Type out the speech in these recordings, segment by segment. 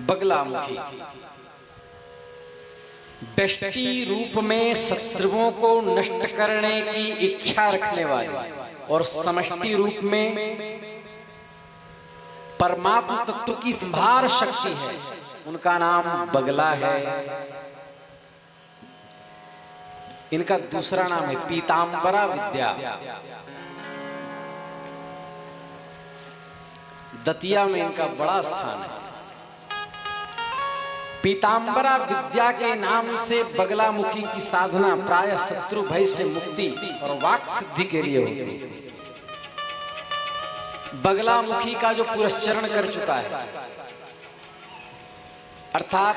बगलामुखी व्यष्टि रूप में शत्रुओं को नष्ट करने की इच्छा रखने वाली और समष्टि रूप में परमात्मा तत्व की संभार शक्ति है, उनका नाम बगला है। इनका दूसरा नाम है पीतांबरा विद्या। दतिया में इनका बड़ा स्थान है। पीतांबरा विद्या के नाम से बगलामुखी की साधना प्राय शत्रु भय से मुक्ति और वाक सिद्धि के लिए होती। बगलामुखी का जो पुरस्चरण कर चुका है, अर्थात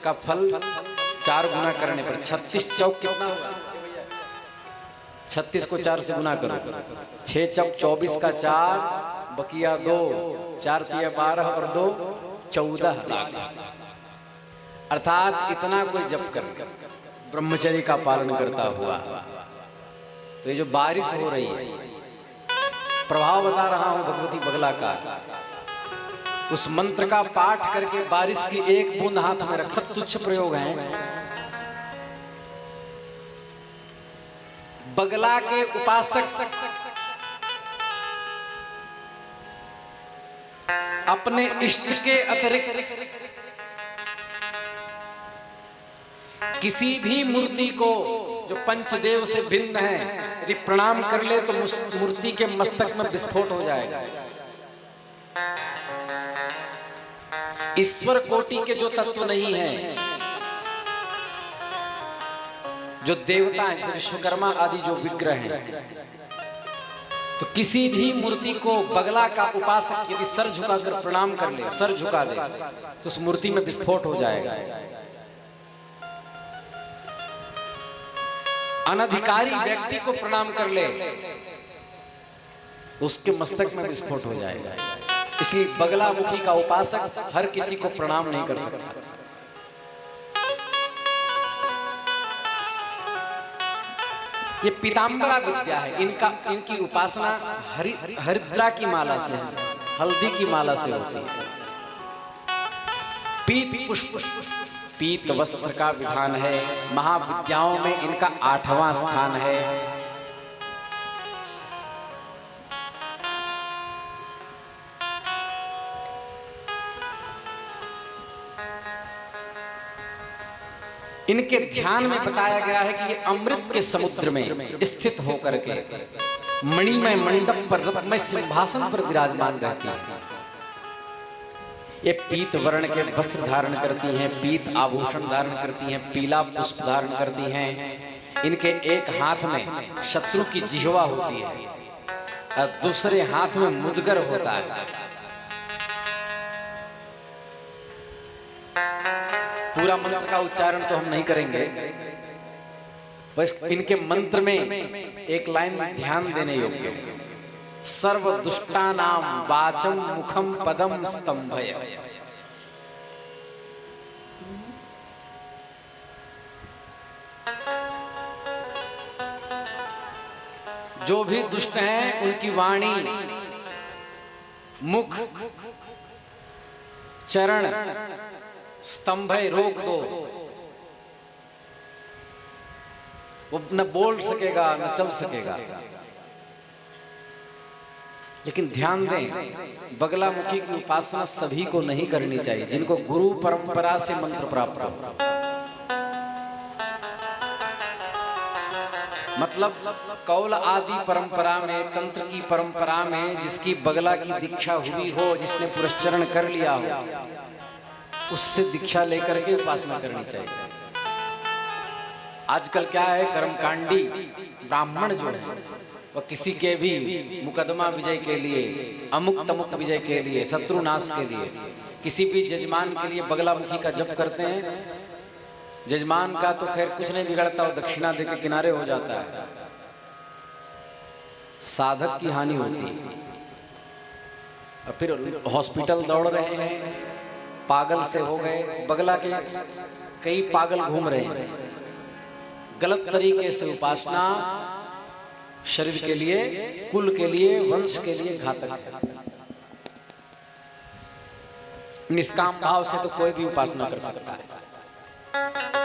का फल 4 गुना करने पर 36 चौक कितना होगा? 36 को 4 से गुना करो, 6 चौक 24 का 4 बकिया 2, 4 तिया 12 और 2 14 लाख। अर्थात इतना कोई जप कर ब्रह्मचर्य का पालन करता हुआ, तो ये जो बारिश हो रही है, प्रभाव बता रहा हूं भगवती बगला का, उस मंत्र का पाठ करके बारिश की एक बूंद हाथ में रख, तुच्छ प्रयोग है। बगला के उपासक अपने इष्ट के अतिरिक्त किसी भी मूर्ति को जो पंचदेव से भिन्न है यदि प्रणाम कर ले तो मूर्ति के मस्तक में विस्फोट हो जाएगा। ईश्वर कोटि के जो तत्व नहीं है, जो देवता हैं, जैसे विश्वकर्मा आदि जो विग्रह हैं, तो किसी भी मूर्ति को बगला का उपासक यदि सर झुकाकर प्रणाम कर ले, सर झुका दे, तो उस मूर्ति में विस्फोट हो जाएगा। अनधिकारी व्यक्ति को प्रणाम कर ले, उसके मस्तक में विस्फोट हो जाएगा। इसलिए बगलामुखी का उपासक हर किसी को प्रणाम नहीं कर सकता। ये पीतांबरा विद्या है। इनकी उपासना हरिद्रा की माला से, हल्दी की माला से होती है। पीत पुष्प, पीत वस्त्र का विधान है। महाविद्याओं में इनका 8वां स्थान है। इनके ध्यान में बताया गया है कि ये अमृत के समुद्र में स्थित होकर के मणिमय मंडप पर रत्नमय सिंहासन पर विराजमान रहती है। ये पीत वर्ण के वस्त्र धारण करती हैं, पीत आभूषण धारण करती हैं, पीला पुष्प धारण करती हैं। इनके एक हाथ में शत्रु की जिह्वा होती है और दूसरे हाथ में मुदगर होता है। पूरा मंत्र का उच्चारण तो हम नहीं करेंगे, बस इनके मंत्र में एक लाइन ध्यान देने योग्य है। सर्व दुष्टानां वाचम मुखम पदम स्तंभय। जो भी दुष्ट हैं उनकी वाणी, मुख, चरण स्तंभय रोक दो। वो न बोल सकेगा न चल सकेगा। लेकिन ध्यान दें, बगलामुखी की उपासना सभी को नहीं करनी चाहिए, जिनको गुरु परंपरा से मंत्र प्राप्त हो। मतलब कौल आदि परंपरा में, तंत्र की परंपरा में जिसकी बगला की दीक्षा हुई हो, जिसने पुरस्चरण कर लिया हो, उससे दीक्षा लेकर के उपासना करनी चाहिए। आजकल क्या है, कर्मकांडी ब्राह्मण जो है वह किसी के भी मुकदमा विजय के लिए, अमुक तमुक विजय के लिए, शत्रुनाश के लिए, किसी भी जजमान के लिए बगलामुखी का जप करते हैं। जजमान का तो खैर कुछ नहीं बिगड़ता, वो दक्षिणा दे के किनारे हो जाता है, साधक की हानि होती है। और फिर हॉस्पिटल दौड़ रहे हैं, पागल से हो गए। बगला के कई पागल घूम रहे हैं। गलत तरीके से उपासना शरीर के लिए, कुल के लिए, वंश के लिए घातक है। निष्काम भाव से तो कोई भी उपासना कर सकता है।